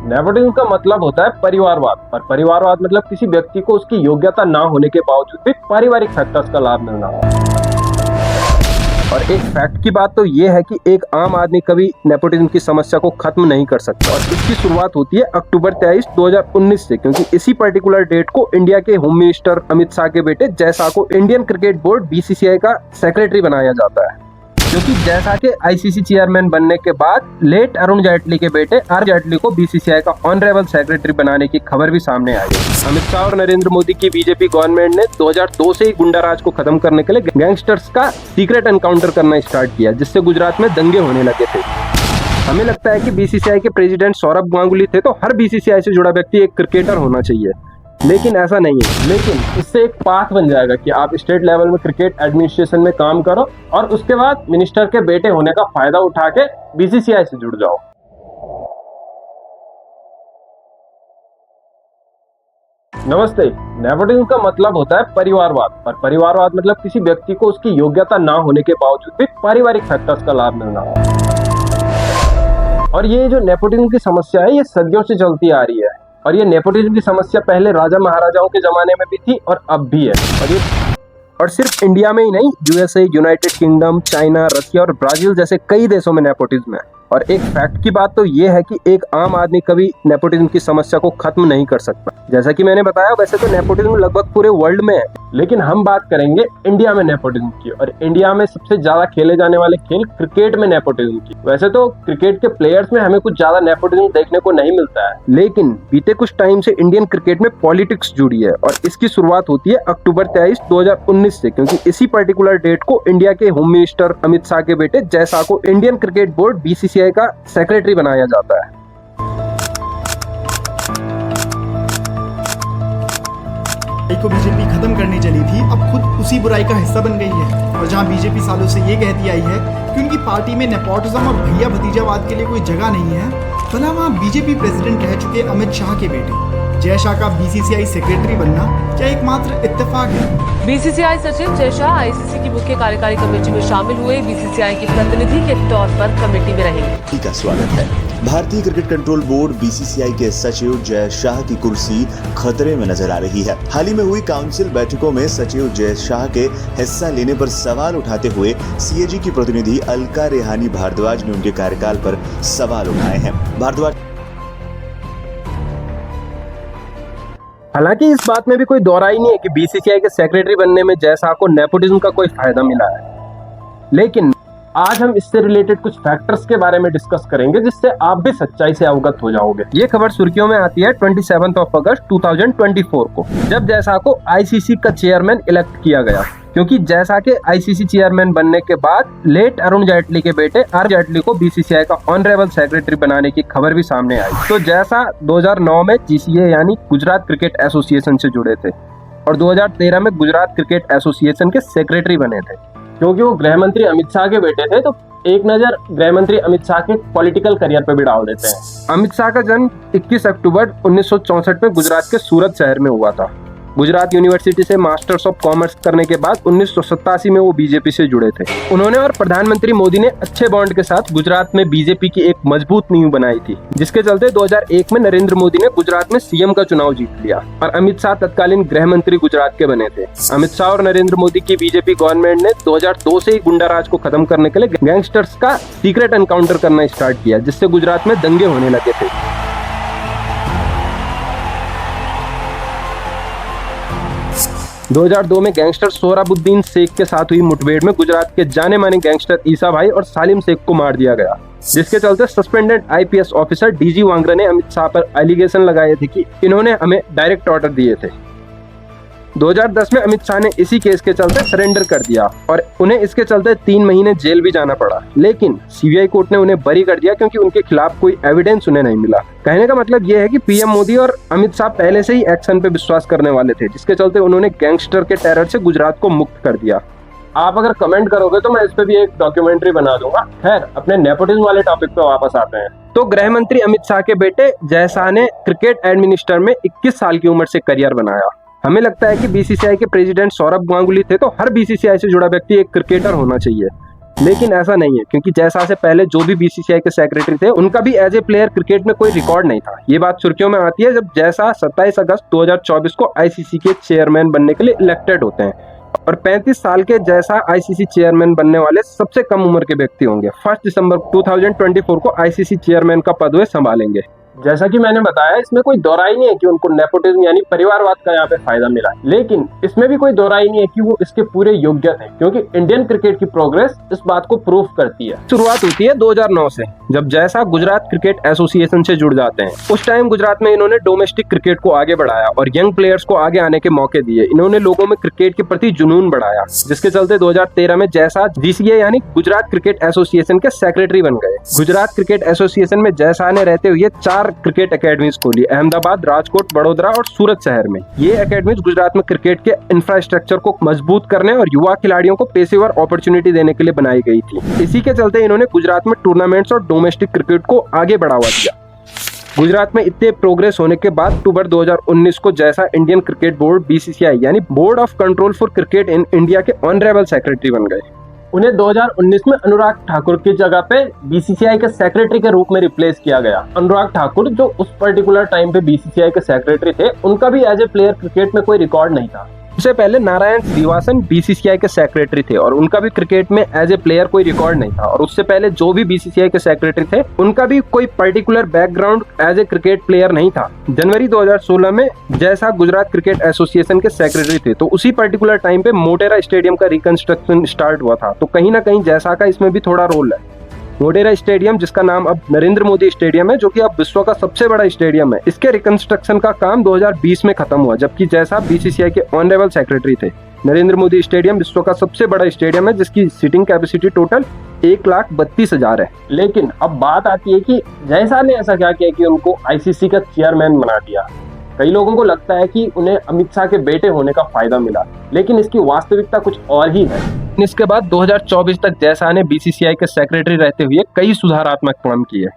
Nepotism का मतलब होता है परिवारवाद, और परिवारवाद मतलब किसी व्यक्ति को उसकी योग्यता ना होने के बावजूद भी पारिवारिक फैक्टर्स का लाभ मिलना। और एक फैक्ट की बात तो ये है कि एक आम आदमी कभी नेपोटिज्म की समस्या को खत्म नहीं कर सकता, और इसकी शुरुआत होती है अक्टूबर 23, 2019 से, क्योंकि इसी पर्टिकुलर डेट को इंडिया के होम मिनिस्टर अमित शाह के बेटे जय शाह को इंडियन क्रिकेट बोर्ड BCCI का सेक्रेटरी बनाया जाता है। क्योंकि जय शाह के ICC चेयरमैन बनने के बाद लेट अरुण जेटली के बेटे आर जेटली को BCCI का ऑनरेबल सेक्रेटरी बनाने की खबर भी सामने आई है। अमित शाह और नरेंद्र मोदी की बीजेपी गवर्नमेंट ने 2002 से ही गुंडा राज को खत्म करने के लिए गैंगस्टर्स का सीक्रेट एनकाउंटर करना स्टार्ट किया, जिससे गुजरात में दंगे होने लगे थे। हमें लगता है कि BCCI के प्रेसिडेंट सौरभ गांगुली थे, तो हर BCCI से जुड़ा व्यक्ति एक क्रिकेटर होना चाहिए, लेकिन ऐसा नहीं है। लेकिन इससे एक पाथ बन जाएगा कि आप स्टेट लेवल में क्रिकेट एडमिनिस्ट्रेशन में काम करो और उसके बाद मिनिस्टर के बेटे होने का फायदा उठा के BCCI से जुड़ जाओ। नमस्ते। नेपोटिज्म का मतलब होता है परिवारवाद, और परिवारवाद मतलब किसी व्यक्ति को उसकी योग्यता ना होने के बावजूद भी पारिवारिक फैक्टर्स का लाभ मिलना। और ये जो नेपोटिज्म की समस्या है, ये सदियों से चलती आ रही है, और ये नेपोटिज्म की समस्या पहले राजा महाराजाओं के जमाने में भी थी और अब भी है। और सिर्फ इंडिया में ही नहीं, USA, यूनाइटेड किंगडम, चाइना, रसिया और ब्राजील जैसे कई देशों में नेपोटिज्म है। और एक फैक्ट की बात तो ये है कि एक आम आदमी कभी नेपोटिज्म की समस्या को खत्म नहीं कर सकता। जैसा कि मैंने बताया, वैसे तो नेपोटिज्म लगभग पूरे वर्ल्ड में है, लेकिन हम बात करेंगे इंडिया में नेपोटिज्म की। और इंडिया में सबसे ज्यादा खेले जाने वाले खेल क्रिकेट में नेपोटिज्म की। वैसे तो क्रिकेट के प्लेयर्स में हमें कुछ ज्यादा नेपोटिज्म देखने को नहीं मिलता है, लेकिन बीते कुछ टाइम से इंडियन क्रिकेट में पॉलिटिक्स जुड़ी है, और इसकी शुरुआत होती है अक्टूबर 23, 2019 से, क्योंकि इसी पर्टिकुलर डेट को इंडिया के होम मिनिस्टर अमित शाह के बेटे जय शाह को इंडियन क्रिकेट बोर्ड BCCI का सेक्रेटरी बनाया जाता है। को बीजेपी खत्म करने चली थी, अब खुद उसी बुराई का हिस्सा बन गई है। और जहां बीजेपी सालों से ये कहती आई है कि उनकी पार्टी में नेपोटिज्म और भैया भतीजावाद के लिए कोई जगह नहीं है, भला वहां बीजेपी प्रेसिडेंट रह चुके अमित शाह के बेटे जय शाह का BCCI सेक्रेटरी बनना क्या एकमात्र इत्तेफाक है? BCCI सचिव जय शाह ICC की मुख्य कार्यकारी कमेटी में शामिल हुए। BCCI के प्रतिनिधि के तौर पर कमेटी में रहेंगे। का स्वागत है। भारतीय क्रिकेट कंट्रोल बोर्ड BCCI के सचिव जय शाह की कुर्सी खतरे में नजर आ रही है। हाल ही में हुई काउंसिल बैठकों में सचिव जय शाह के हिस्सा लेने पर सवाल उठाते हुए CAG की प्रतिनिधि अलका रेहानी भारद्वाज ने उनके कार्यकाल पर सवाल उठाए हैं। भारद्वाज हालांकि इस बात में भी कोई दोहराई नहीं है कि BCCI के सेक्रेटरी बनने में जय शाह को नेपोटिज्म का कोई फायदा मिला है, लेकिन आज हम इससे रिलेटेड कुछ फैक्टर्स के बारे में डिस्कस करेंगे, जिससे आप भी सच्चाई से अवगत हो जाओगे। ये खबर सुर्खियों में आती है 27 अगस्त 2024 को, जब जय शाह को ICC का चेयरमैन इलेक्ट किया गया, क्योंकि जय शाह के ICC चेयरमैन बनने के बाद लेट अरुण जेटली के बेटे आर जेटली को BCCI का ऑनरेबल सेक्रेटरी बनाने की खबर भी सामने आई। तो जय शाह 2009 में GCA यानी गुजरात क्रिकेट एसोसिएशन से जुड़े थे, और 2013 में गुजरात क्रिकेट एसोसिएशन के सेक्रेटरी बने थे। क्योंकि वो गृह मंत्री अमित शाह के बेटे थे, तो एक नजर गृह मंत्री अमित शाह के पॉलिटिकल करियर पे भी डाल देते हैं। अमित शाह का जन्म 21 अक्टूबर 1964 में गुजरात के सूरत शहर में हुआ था। गुजरात यूनिवर्सिटी से मास्टर्स ऑफ कॉमर्स करने के बाद 1987 में वो बीजेपी से जुड़े थे। उन्होंने और प्रधानमंत्री मोदी ने अच्छे बॉन्ड के साथ गुजरात में बीजेपी की एक मजबूत नींव बनाई थी, जिसके चलते 2001 में नरेंद्र मोदी ने गुजरात में CM का चुनाव जीत लिया, और अमित शाह तत्कालीन गृह मंत्री गुजरात के बने थे। अमित शाह और नरेंद्र मोदी की बीजेपी गवर्नमेंट ने 2002 से ही गुंडा राज को खत्म करने के लिए गैंगस्टर्स का सीक्रेट एनकाउंटर करना स्टार्ट किया, जिससे गुजरात में दंगे होने लगे थे। 2002 में गैंगस्टर सोहराबुद्दीन शेख के साथ हुई मुठभेड़ में गुजरात के जाने माने गैंगस्टर ईसा भाई और सालिम शेख को मार दिया गया, जिसके चलते सस्पेंडेड IPS ऑफिसर DG वांगरा ने अमित शाह पर एलिगेशन लगाए थे कि इन्होंने हमें डायरेक्ट ऑर्डर दिए थे। 2010 में अमित शाह ने इसी केस के चलते सरेंडर कर दिया, और उन्हें इसके चलते 3 महीने जेल भी जाना पड़ा, लेकिन CBI कोर्ट ने उन्हें बरी कर दिया, क्योंकि उनके खिलाफ कोई एविडेंस उन्हें नहीं मिला। कहने का मतलब यह है कि PM मोदी और अमित शाह पहले से ही एक्शन पे विश्वास करने वाले थे, जिसके चलते उन्होंने गैंगस्टर के टेरर से गुजरात को मुक्त कर दिया। आप अगर कमेंट करोगे तो मैं इस पे भी एक डॉक्यूमेंट्री बना दूंगा। खैर, अपने नेपोटिज्म वाले टॉपिक पे वापस आते हैं। तो गृह मंत्री अमित शाह के बेटे जय शाह ने क्रिकेट एडमिनिस्टर में 21 साल की उम्र से करियर बनाया। हमें लगता है कि BCCI के प्रेसिडेंट सौरभ गांगुली थे, तो हर BCCI से जुड़ा व्यक्ति एक क्रिकेटर होना चाहिए, लेकिन ऐसा नहीं है, क्योंकि जयशाह से पहले जो भी बीसीसीआई के सेक्रेटरी थे उनका भी एज ए प्लेयर क्रिकेट में कोई रिकॉर्ड नहीं था। ये बात सुर्खियों में आती है जब जयशाह 27 अगस्त 2024 को आईसीसी के चेयरमैन बनने के लिए इलेक्टेड होते हैं और 35 साल के जयशाह आईसीसी चेयरमैन बनने वाले सबसे कम उम्र के व्यक्ति होंगे। 1 दिसंबर 2024 को आईसीसी चेयरमैन का पद वे संभालेंगे। जैसा कि मैंने बताया, इसमें कोई दोहराई नहीं है कि उनको नेपोटिज्म यानी परिवारवाद का यहाँ पे फायदा मिला, लेकिन इसमें भी कोई दोहराई नहीं है कि वो इसके पूरे योग्य थे, क्योंकि इंडियन क्रिकेट की प्रोग्रेस इस बात को प्रूफ करती है। शुरुआत होती है 2009 से, जब जयशाह गुजरात क्रिकेट एसोसिएशन से जुड़ जाते हैं। उस टाइम गुजरात में इन्होंने डोमेस्टिक क्रिकेट को आगे बढ़ाया और यंग प्लेयर्स को आगे आने के मौके दिए। इन्होंने लोगों में क्रिकेट के प्रति जुनून बढ़ाया, जिसके चलते 2013 में जयशाह जीसीए यानी गुजरात क्रिकेट एसोसिएशन के सेक्रेटरी बन गए। गुजरात क्रिकेट एसोसिएशन में जयशाह ने रहते हुए 4 क्रिकेट एकेडमीज खोली, अहमदाबाद, राजकोट, बड़ोदरा और सूरत शहर में। ये एकेडमीज गुजरात में क्रिकेट के इंफ्रास्ट्रक्चर को मजबूत करने और युवा खिलाड़ियों को पेशेवर अपॉर्चुनिटी देने के लिए बनाई गई थी। इसी के चलते इन्होंने गुजरात में टूर्नामेंट्स और डोमेस्टिक क्रिकेट को आगे बढ़ावा दिया। गुजरात में इतने प्रोग्रेस होने के बाद अक्टूबर 2019 को Jay Shah Indian cricket board BCCI यानी board of control for cricket in India के ऑनरेबल सेक्रेटरी बन गए। उन्हें 2019 में अनुराग ठाकुर की जगह पे बीसीसीआई के सेक्रेटरी के रूप में रिप्लेस किया गया। अनुराग ठाकुर जो उस पर्टिकुलर टाइम पे बीसीसीआई के सेक्रेटरी थे, उनका भी एज ए प्लेयर क्रिकेट में कोई रिकॉर्ड नहीं था। उससे पहले नारायण श्रीवासन बीसीसीआई के सेक्रेटरी थे और उनका भी क्रिकेट में एज ए प्लेयर कोई रिकॉर्ड नहीं था। और उससे पहले जो भी बीसीसीआई के सेक्रेटरी थे उनका भी कोई particular background as a cricket player नहीं था। जनवरी 2016 में जयशाह गुजरात क्रिकेट एसोसिएशन के सेक्रेटरी थे, तो उसी पर्टिकुलर टाइम पे मोटेरा स्टेडियम का रिकंस्ट्रक्शन स्टार्ट हुआ था। तो कहीं ना कहीं जयशाह का इसमें भी थोड़ा रोल है। मोटेरा स्टेडियम, जिसका नाम अब नरेंद्र मोदी स्टेडियम है, जो कि अब विश्व का सबसे बड़ा स्टेडियम है, इसके रिकंस्ट्रक्शन का काम 2020 में खत्म हुआ, जबकि जयशाह बीसीसीआई के ऑनरेबल सेक्रेटरी थे। नरेंद्र मोदी स्टेडियम विश्व का सबसे बड़ा स्टेडियम है, जिसकी सीटिंग कैपेसिटी टोटल 1,32,000 है। लेकिन अब बात आती है कि जयशाह ने ऐसा क्या किया कि उनको आईसीसी का चेयरमैन बना दिया। कई लोगों को लगता है कि उन्हें अमित शाह के बेटे होने का फायदा मिला, लेकिन इसकी वास्तविकता कुछ और ही है। इसके बाद 2024 तक जयशाह ने बीसीसीआई के सेक्रेटरी रहते हुए कई सुधारात्मक काम किए,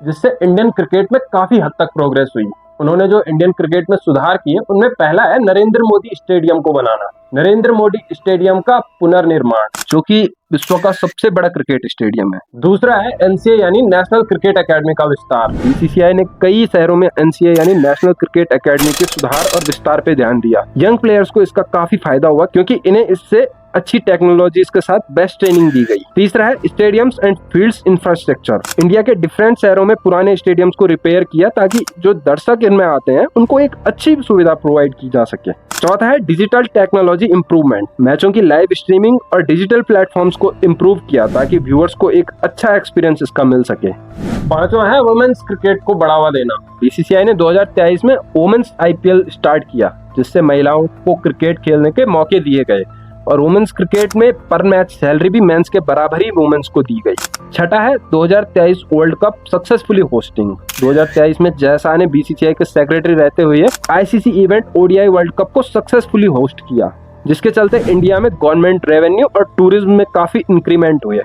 जिससे इंडियन क्रिकेट में काफी हद तक प्रोग्रेस हुई। उन्होंने जो इंडियन क्रिकेट में सुधार किए, उनमें पहला है नरेंद्र मोदी स्टेडियम को बनाना। नरेंद्र मोदी स्टेडियम का पुनर्निर्माण, जो कि विश्व का सबसे बड़ा क्रिकेट स्टेडियम है। दूसरा है एनसीए यानी नेशनल क्रिकेट एकेडमी का विस्तार। बीसीसीआई ने कई शहरों में एनसीए यानी नेशनल क्रिकेट एकेडमी के सुधार और विस्तार पे ध्यान दिया। यंग प्लेयर्स को इसका काफी फायदा हुआ, क्योंकि इन्हें इससे अच्छी टेक्नोलॉजीज के साथ बेस्ट ट्रेनिंग दी गई। तीसरा है stadiums and fields infrastructure. India के डिफरेंट शहरों में पुराने स्टेडियम्स को रिपेयर किया, ताकि जो दर्शक इनमें आते हैं उनको एक अच्छी सुविधा प्रोवाइड की जा सके। चौथा है डिजिटल टेक्नोलॉजी इंप्रूवमेंट। मैचों की लाइव स्ट्रीमिंग और डिजिटल प्लेटफॉर्म्स को इम्प्रूव किया, ताकि व्यूअर्स को एक अच्छा एक्सपीरियंस इसका मिल सके। पांचवा है वुमेन्स क्रिकेट को बढ़ावा देना। बीसीसीआई ने 2023 में वुमेन्स आईपीएल स्टार्ट किया, जिससे महिलाओं को क्रिकेट खेलने के मौके दिए गए और वुमेन्स क्रिकेट में पर मैच सैलरी भी मेंस के बराबर ही वुमेन्स को दी गई। छठा है 2023 वर्ल्ड कप सक्सेसफुली होस्टिंग। 2023 में जयशाह ने बीसीसीआई के सेक्रेटरी रहते हुए ICC event ODI world cup को सक्सेसफुली होस्ट किया, जिसके चलते इंडिया में गवर्नमेंट रेवेन्यू और टूरिज्म में काफी इंक्रीमेंट हुए।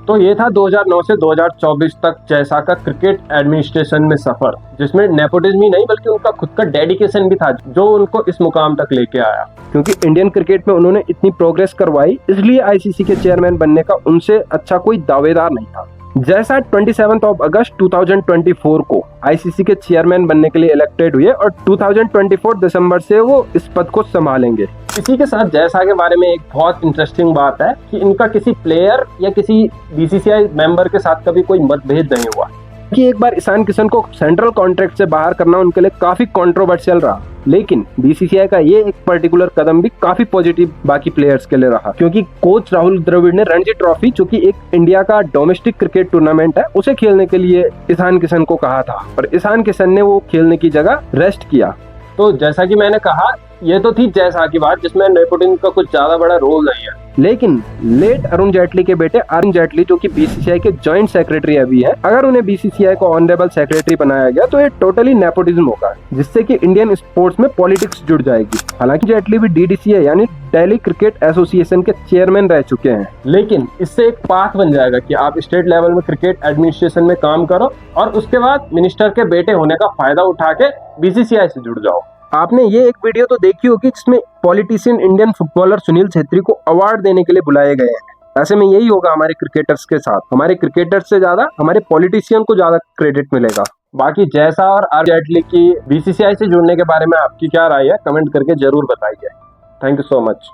तो ये था 2009 से 2024 तक जयशाह का क्रिकेट एडमिनिस्ट्रेशन में सफर, जिसमें नेपोटिज्म ही नहीं बल्कि उनका खुद का डेडिकेशन भी था, जो उनको इस मुकाम तक लेके आया। क्योंकि इंडियन क्रिकेट में उन्होंने इतनी प्रोग्रेस करवाई, इसलिए आईसीसी के चेयरमैन बनने का उनसे अच्छा कोई दावेदार नहीं था। जयशाह 27 अगस्त 2024 को आईसीसी के चेयरमैन बनने के लिए इलेक्टेड हुए और 2024 दिसंबर से वो इस पद को संभालेंगे। इसी के साथ जयशाह के बारे में एक बहुत इंटरेस्टिंग बात है कि इनका किसी प्लेयर या किसी बीसीसीआई मेंबर के साथ कभी कोई मतभेद नहीं हुआ। कि एक बार ईशान किशन को सेंट्रल कॉन्ट्रैक्ट से बाहर करना उनके लिए काफी कंट्रोवर्शियल रहा, लेकिन बीसीसीआई का ये एक पर्टिकुलर कदम भी काफी पॉजिटिव बाकी प्लेयर्स के लिए रहा, क्योंकि कोच राहुल द्रविड़ ने रणजी ट्रॉफी, जो कि एक इंडिया का डोमेस्टिक क्रिकेट टूर्नामेंट है, उसे खेलने के लिए ईशान किशन को कहा था और ईशान किशन ने वो खेलने की जगह रेस्ट किया। तो जैसा कि मैंने कहा, ये तो थी जयशाह की बात, जिसमें नेपोटिज्म का कुछ ज्यादा बड़ा रोल नहीं है। लेकिन लेट अरुण जेटली के बेटे अरुण जेटली, जो कि बीसीसीआई के जॉइंट सेक्रेटरी अभी है, अगर उन्हें बीसीसीआई को ऑनरेबल सेक्रेटरी बनाया गया तो ये टोटली नेपोटिज्म होगा, जिससे कि इंडियन स्पोर्ट्स में पॉलिटिक्स जुड़ जाएगी। हालांकि जेटली भी डीडीसीए यानी दिल्ली क्रिकेट एसोसिएशन के चेयरमैन रह चुके हैं, लेकिन इससे एक पाथ बन जाएगा कि आप स्टेट लेवल में क्रिकेट एडमिनिस्ट्रेशन में काम करो और उसके बाद मिनिस्टर के बेटे होने का फायदा उठा के बीसीसीआई से जुड़ जाओ। आपने ये एक वीडियो तो देखी होगी जिसमें politician Indian footballer Sunil Chhetri को अवार्ड देने के लिए बुलाए गए हैं। ऐसे में यही होगा हमारे क्रिकेटर्स के साथ, हमारे क्रिकेटर्स से ज्यादा हमारे पॉलिटिशियन को ज्यादा क्रेडिट मिलेगा। बाकी जयशाह और आर जेटली की बीसीसीआई से जुड़ने के बारे में आपकी क्या राय है, कमेंट करके जरूर बताइए। Thank you so much.